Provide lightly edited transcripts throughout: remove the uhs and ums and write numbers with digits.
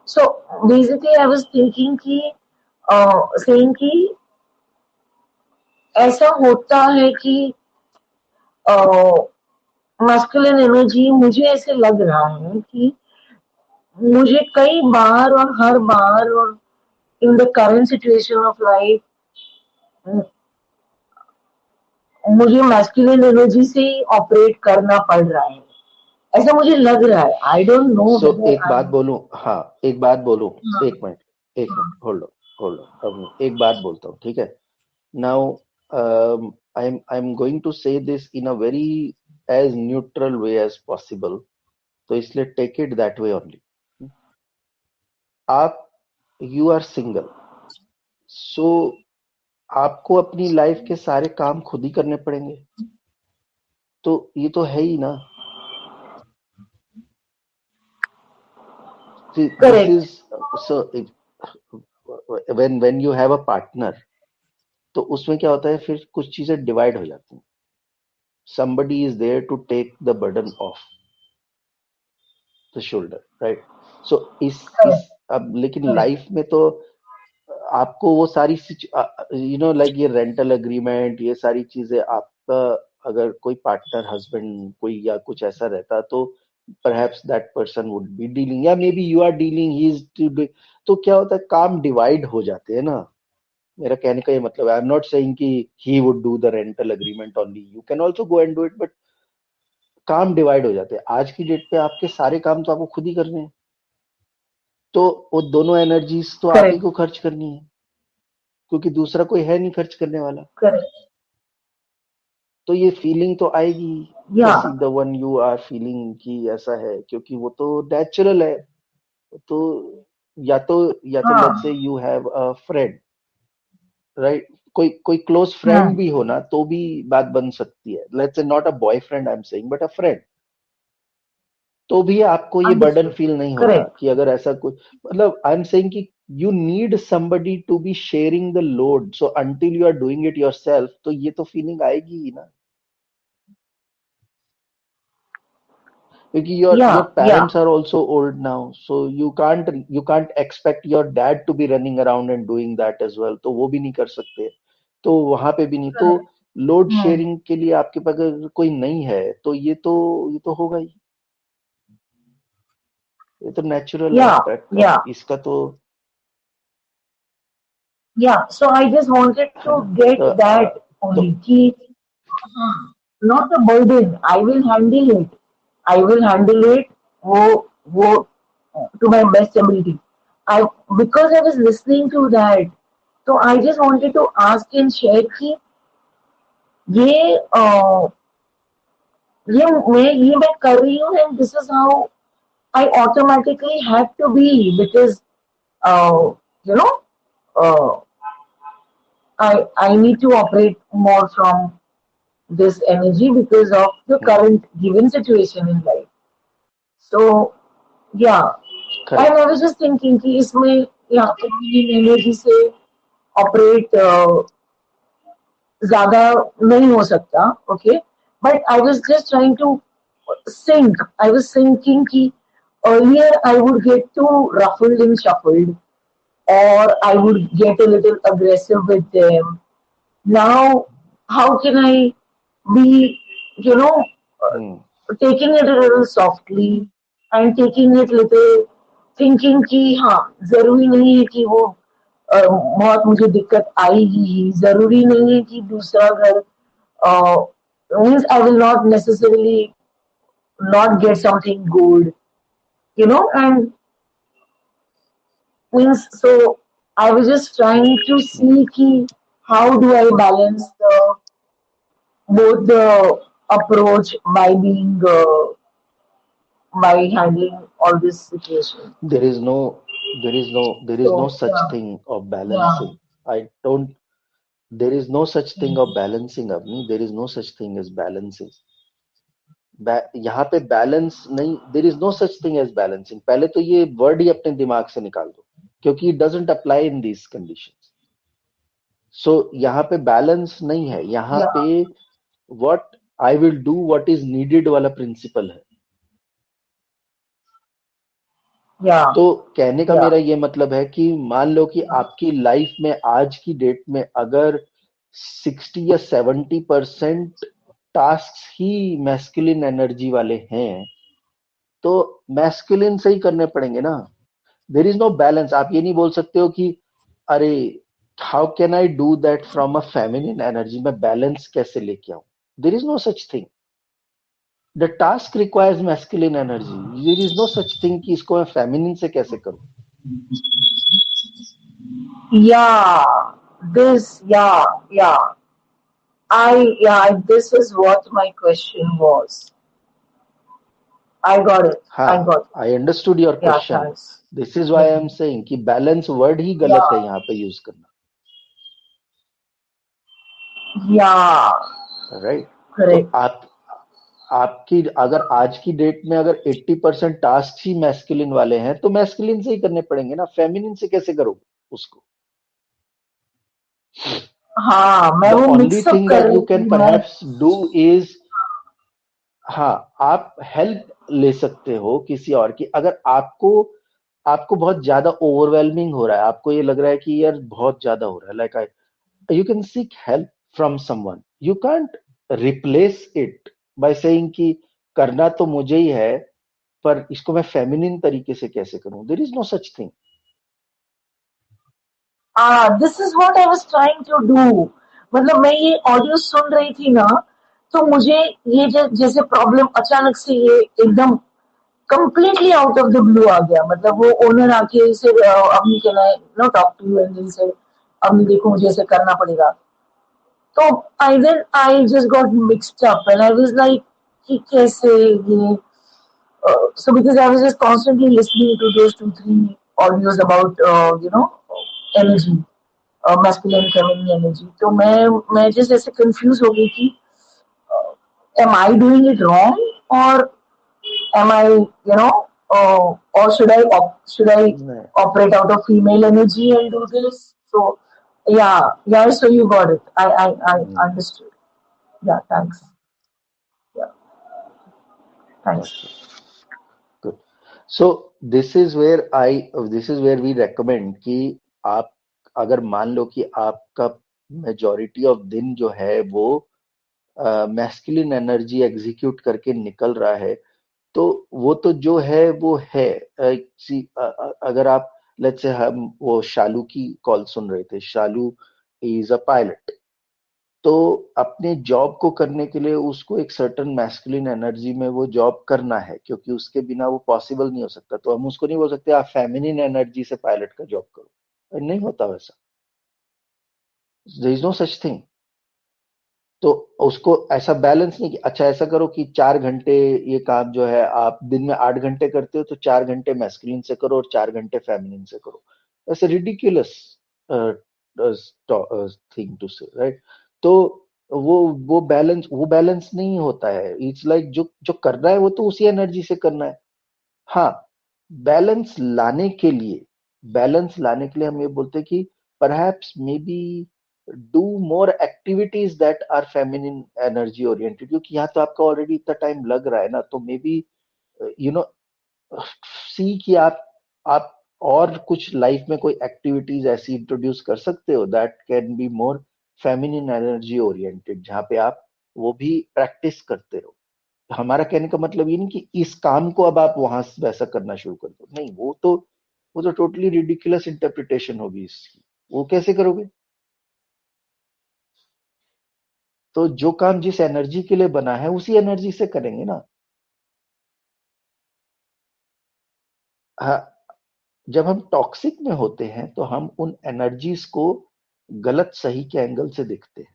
So basically I was thinking कि saying कि ऐसा होता है कि मस्कुलिन एनर्जी मुझे ऐसे लग रहा है कि मुझे कई बार और हर बार और in the current situation of life मुझे मैस्कुलिन एनर्जी से ही ऑपरेट करना पड़ रहा है ऐसा मुझे लग रहा है I don't know so whether एक आई बात बोलूं, हाँ एक बात बोलूं, हाँ एक मिनट, एक मिनट, होल्ड ऑन, एक बात बोलता हूँ, ठीक है? Now I am going to say this in a very as neutral way as possible, तो इसलिए take it that way only. आप, यू आर सिंगल, सो आपको अपनी लाइफ के सारे काम खुद ही करने पड़ेंगे, तो ये तो है ही ना। See, this correct is so when you have a partner, तो उसमें क्या होता है, फिर कुछ चीजें डिवाइड हो जाती हैं। somebody is there to take the burden off the shoulder, right? so इस करेक्ट अब लेकिन करेक्ट लाइफ में तो आपको वो सारी लाइक ये रेंटल एग्रीमेंट, ये सारी चीजें आपका, अगर कोई पार्टनर, हस्बैंड कोई या कुछ ऐसा रहता, तो perhaps that person would be dealing, या maybe you are dealing, he is, तो क्या होता है, काम डिवाइड हो जाते हैं ना। मेरा कहने का ये मतलब है, आई एम नॉट सेइंग कि he would do the rental agreement only, you can also go and do it, but काम डिवाइड हो जाते हैं। आज की डेट पे आपके सारे काम तो आपको खुद ही करने हैं, तो वो दोनों एनर्जीज तो आप ही करेक्ट को खर्च करनी है, क्योंकि दूसरा कोई है नहीं खर्च करने वाला। करेक्ट तो ये फीलिंग तो आएगी, या जैसी the one you are feeling कि ऐसा है, क्योंकि वो तो नेचुरल है। तो या तो लेट्स हाँ से you have a friend, right? कोई कोई क्लोज फ्रेंड हाँ भी हो ना, तो भी बात बन सकती है। Let's say not a boyfriend I am saying, but a friend, तो भी आपको ये बर्डन अंडरस्टूड फील नहीं होगा करेक्ट कि अगर ऐसा कुछ, मतलब आई एम सेइंग कि you need somebody to be sharing the load, so until you are doing it yourself, तो ये तो फीलिंग आएगी ही ना। क्योंकि या your या parents are also old now, so you can't expect your dad to be running around and doing that as well, तो वो भी नहीं कर सकते, तो वहां पे भी नहीं, तो करेक्ट लोड हम्म शेयरिंग के लिए आपके पास अगर कोई नहीं है, तो ये तो होगा ही, ये तो नेचुरल है। या बट या अब इसका तो Yeah, so I just wanted है to ना, get तो, that तो only. कि, हाँ, not a burden. I will handle it. I will handle it. वो to my best ability. I because I was listening to that, so I just wanted to ask and share कि ये ये मैं कर रही हूँ and this is how I automatically have to be because you know uh, I need to operate more from this energy because of the current given situation in life. So yeah, and I correct. was just thinking कि इसमें यहाँ पे feminine energy से operate ज़्यादा नहीं हो सकता, okay? But I was just trying to think. I was thinking कि earlier I would get too ruffled and shuffled, or I would get a little aggressive with them. Now, how can I be, you know, hmm. taking it a little softly and taking it little thinking कि हाँ जरूरी नहीं है कि वो बहुत मुझे दिक्कत आएगी ही जरूरी नहीं है कि दूसरा घर means I will not necessarily not get something good, and means so I was just trying to see कि how do I balance the both the approach by being by handling all this situation. there is no there is no So such yeah, thing of yeah, balancing. I don't There is no such thing of balancing, Avni. There is no such thing as balancing. यहाँ पे balance नहीं, there is no such thing as balancing. पहले तो ये word ही अपने दिमाग से निकाल दो, क्योंकि it doesn't apply in these conditions. So यहाँ पे बैलेंस नहीं है, यहाँ yeah, पे what I will do what is needed वाला प्रिंसिपल है। Yeah, तो कहने का yeah, मेरा ये मतलब है कि मान लो कि आपकी लाइफ में आज की डेट में अगर 60 या 70% टास्क ही मैस्कुलिन एनर्जी वाले हैं, तो मैस्कुलिन से ही करने पड़ेंगे ना। There is no balance. आप ये नहीं बोल सकते हो कि अरे how can I do that from a feminine energy, मैं बैलेंस कैसे लेके आऊं। There is no such thing. The task requires masculine energy. There is no such thing कि इसको मैं फेमिनिन से कैसे करूं। yeah. Yeah. This is what my question was. I got it. हाँ, I got it. I understood your Yeah, question. thanks. This is why I am saying कि balance word ही गलत है Yeah, यहाँ पे यूज yeah, करना, right. तो correct. आपकी अगर आज की डेट में अगर 80% टास्क ही मैस्कुलिन वाले हैं, तो मैस्कुलिन से ही करने पड़ेंगे ना, फेमिनिन से कैसे करोगे उसको। हाँ, मैं द वो ओनली मिक्सअप थिंग कर दैट रही यू कैन थी मैं। परहैप्स डू इज, हाँ, आप हेल्प ले सकते हो किसी और की। अगर आपको आपको बहुत ज्यादा ओवरवेलमिंग हो रहा है, आपको ये लग रहा है कि यार बहुत ज्यादा हो रहा है, like I, you can seek help from someone. You can't replace it by saying कि करना तो मुझे ही है, पर इसको मैं फेमिनिन तरीके से कैसे करूं। There is no such thing. This is what I was trying to do. मतलब मैं ये ऑडियो सुन रही थी ना, तो मुझे ये जैसे प्रॉब्लम अचानक से ये एकदम completely out of the blue आ गया। मतलब वो ओनर आके इसे अभी can I no talk to you and say अभी देखो मुझे ऐसे करना पड़ेगा। तो I just got mixed up and I was like कि कैसे ये so because I was just constantly listening to those 2 3 audios about energy, masculine feminine energy, तो मैं just ऐसे confused हो गई कि am I doing it wrong, or am I, or should I नहीं, operate out of female energy and do this? So yeah, so you got it. I नहीं, understood. Yeah, thanks. Yeah, thanks. Okay, good. So this is where I this is where we recommend कि आप अगर मान लो कि आपका majority of दिन जो है वो मैस्कुलिन एनर्जी एग्जीक्यूट करके निकल रहा है, तो वो तो जो है वो है। अगर आप, लेट्स से हम वो शालू की कॉल सुन रहे थे, शालू इज अ पायलट। तो अपने जॉब को करने के लिए उसको एक सर्टन मैस्कुलिन एनर्जी में वो जॉब करना है, क्योंकि उसके बिना वो पॉसिबल नहीं हो सकता। तो हम उसको नहीं बोल सकते आप फेमिनिन एनर्जी से पायलट का जॉब करो, नहीं होता वैसा। There is no such thing. तो उसको ऐसा बैलेंस नहीं कि अच्छा ऐसा करो कि 4 घंटे ये काम जो है आप दिन में 8 घंटे करते हो, तो 4 घंटे मैस्कुलिन से करो और 4 घंटे फेमिनिन से करो। ऐसे रिडिकुलस थिंग टू से, राइट। तो वो वो बैलेंस नहीं होता है। इट्स लाइक जो जो करना है वो तो उसी एनर्जी से करना है। हाँ, बैलेंस लाने के लिए बैलेंस लाने के लिए हम ये बोलते हैं कि perhaps maybe do more activities that are feminine energy oriented, क्योंकि यहाँ तो आपका ऑलरेडी इतना टाइम लग रहा है ना, तो मे बी यू नो सी कि आप और कुछ लाइफ में कोई एक्टिविटीज ऐसी इंट्रोड्यूस कर सकते हो that can be more feminine energy oriented, जहाँ पे आप वो भी प्रैक्टिस करते रहो। हमारा कहने का मतलब ये नहीं कि इस काम को अब आप वहां से वैसा करना शुरू कर दो, नहीं। वो तो टोटली रिडिकुलस इंटरप्रिटेशन होगी इसकी। वो कैसे करोगे। तो जो काम जिस एनर्जी के लिए बना है उसी एनर्जी से करेंगे ना। हाँ, जब हम टॉक्सिक में होते हैं तो हम उन एनर्जीज को गलत सही के एंगल से देखते हैं।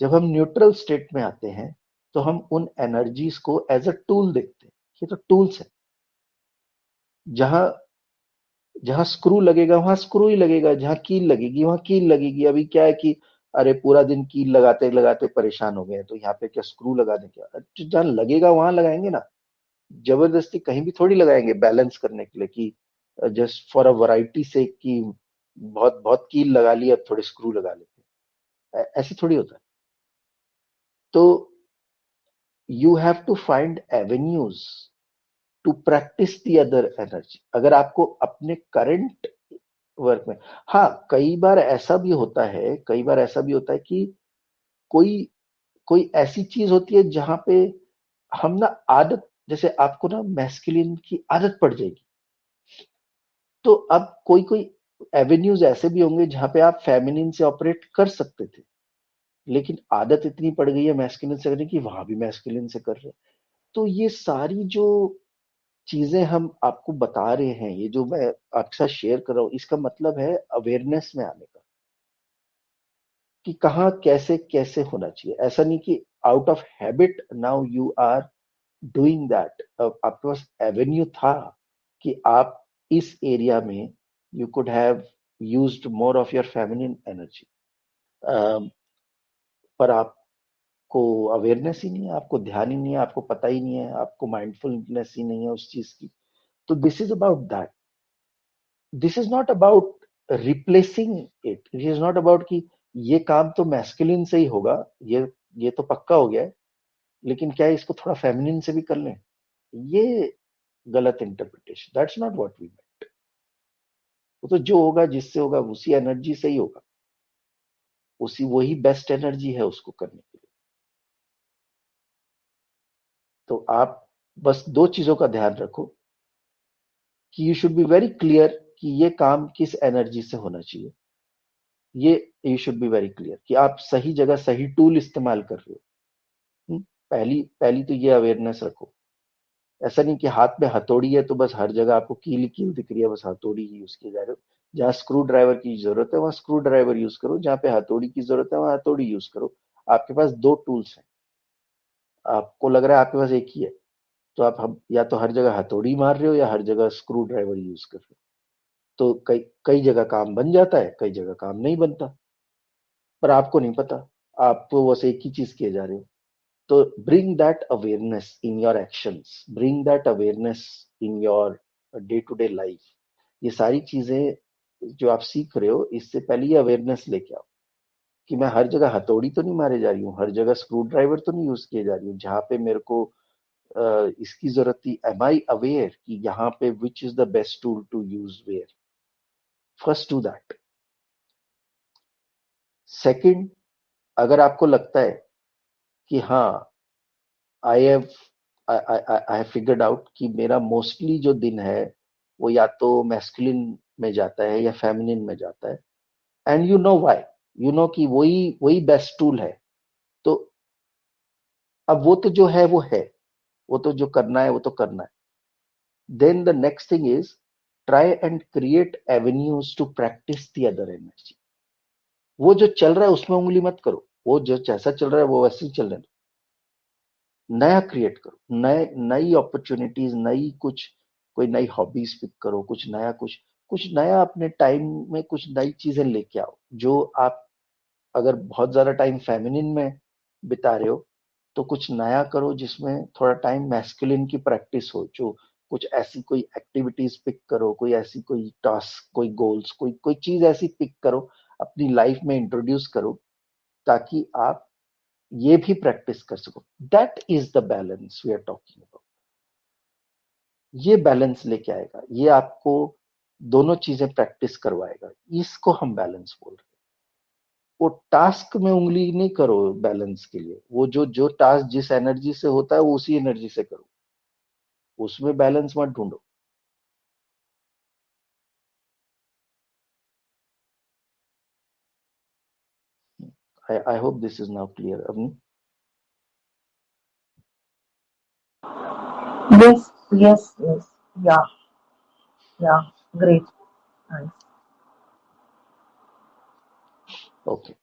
जब हम न्यूट्रल स्टेट में आते हैं तो हम उन एनर्जीज को एज अ टूल देखते हैं। ये तो टूल्स है। जहां जहां स्क्रू लगेगा वहां स्क्रू ही लगेगा, जहां कील लगेगी वहां कील लगेगी। अभी क्या है कि अरे पूरा दिन कील लगाते लगाते परेशान हो गए हैं, तो यहाँ पे क्या स्क्रू लगा दें क्या। तो जहां लगेगा वहां लगाएंगे ना। जबरदस्ती कहीं भी थोड़ी लगाएंगे बैलेंस करने के लिए कि जस्ट फॉर अ वैरायटी से कि बहुत बहुत कील लगा ली अब थोड़े स्क्रू लगा लेते हैं। ऐसे थोड़ी होता है। तो you have to find avenues to practise the other energy. अगर आपको अपने करंट वर्क में, हाँ कई बार ऐसा भी होता है, कई बार ऐसा भी होता है कि कोई कोई ऐसी चीज होती है जहां पे हम ना आदत, जैसे आपको ना मैस्कुलिन की आदत पड़ जाएगी, तो अब कोई कोई एवेन्यूज ऐसे भी होंगे जहां पे आप फेमिनिन से ऑपरेट कर सकते थे, लेकिन आदत इतनी पड़ गई है मैस्कुलिन से करने की, वहां भी मैस्कुलिन से कर रहे हैं। तो ये सारी जो चीजें हम आपको बता रहे हैं, ये जो मैं आपके साथ शेयर कर रहा हूँ, इसका मतलब है अवेयरनेस में आने का, कि कहाँ कैसे कैसे होना चाहिए। ऐसा नहीं कि out of habit now you are doing that. आपके पास एवेन्यू था कि आप इस एरिया में you could have used more of your feminine energy, पर आपको अवेयरनेस ही नहीं है, आपको ध्यान ही नहीं है, आपको पता ही नहीं है, आपको माइंडफुलनेस ही नहीं है उस चीज की। तो this is about that, this is not about replacing it, this is not about कि ये काम तो मैस्कुलिन से ही होगा, ये तो पक्का हो गया है, लेकिन क्या है इसको थोड़ा फेमिनिन से भी कर लें। ये गलत interpretation, that's not what we meant. वो तो जो होगा जिससे होगा उसी एनर्जी से ही होगा, उसी वही बेस्ट एनर्जी है उसको करने के लिए। तो आप बस दो चीजों का ध्यान रखो कि you should be very clear कि ये काम किस एनर्जी से होना चाहिए। ये you should be very clear कि आप सही जगह सही टूल इस्तेमाल कर रहे हो। पहली पहली तो ये अवेयरनेस रखो। ऐसा नहीं कि हाथ में हथौड़ी है तो बस हर जगह आपको कील कील दिख रही है, बस हथौड़ी ही यूज की जा रहे हो। जहां स्क्रू ड्राइवर की जरूरत है वहां स्क्रू ड्राइवर यूज करो, जहां पे हथौड़ी की जरूरत है वहां हथौड़ी यूज करो। आपके पास दो टूल्स हैं, आपको लग रहा है आपके पास एक ही है, तो आप हम या तो हर जगह हथौड़ी मार रहे हो या हर जगह स्क्रू ड्राइवर यूज कर रहे हो। तो कई कई जगह काम बन जाता है, कई जगह काम नहीं बनता, पर आपको नहीं पता, आप तो बस एक ही चीज किए जा रहे हो। तो bring that awareness in your actions, bring that awareness in your day to day life। ये सारी चीजें जो आप सीख रहे हो, इससे पहले ये अवेयरनेस लेके आओ कि मैं हर जगह हथौड़ी तो नहीं मारे जा रही हूँ, हर जगह स्क्रू ड्राइवर तो नहीं यूज किए जा रही हूँ। जहां पे मेरे को इसकी जरूरत थी, एम आई अवेयर कि यहाँ पे which is the best tool to use where. First do that. Second, अगर आपको लगता है कि हाँ I have I have figured out कि मेरा मोस्टली जो दिन है वो या तो मैस्कुलिन में जाता है या फेमिनिन में जाता है, and you know why, you know कि वही वही बेस्ट टूल है, तो अब वो तो जो है वो है, वो तो जो करना है वो तो करना है। Then the next thing is try and create avenues to practise the other energy. वो जो चल रहा है उसमें उंगली मत करो, वो जो जैसा चल रहा है वो वैसे ही चलने दो। नया क्रिएट करो, नए नई अपॉर्चुनिटीज, नई कुछ कोई नई हॉबीज पिक करो, कुछ नया, कुछ नया अपने टाइम में कुछ नई चीजें लेके आओ। जो आप अगर बहुत ज्यादा टाइम फेमिनिन में बिता रहे हो, तो कुछ नया करो जिसमें थोड़ा टाइम मैस्कुलिन की प्रैक्टिस हो। जो कुछ ऐसी कोई एक्टिविटीज पिक करो, कोई ऐसी कोई टास्क, कोई गोल्स, कोई चीज ऐसी पिक करो, अपनी लाइफ में इंट्रोड्यूस करो, ताकि आप ये भी प्रैक्टिस कर सको। That is the balance we are talking about. ये बैलेंस लेके आएगा, ये आपको दोनों चीजें प्रैक्टिस करवाएगा, इसको हम बैलेंस बोल रहे हैं। वो टास्क में उंगली नहीं करो बैलेंस के लिए, वो जो जो टास्क जिस एनर्जी से होता है वो उसी एनर्जी से करो, उसमें बैलेंस मत ढूंढो। I hope this is now clear Avani. Yes, yes, yes. Yeah, yeah. Great. Nice. Okay.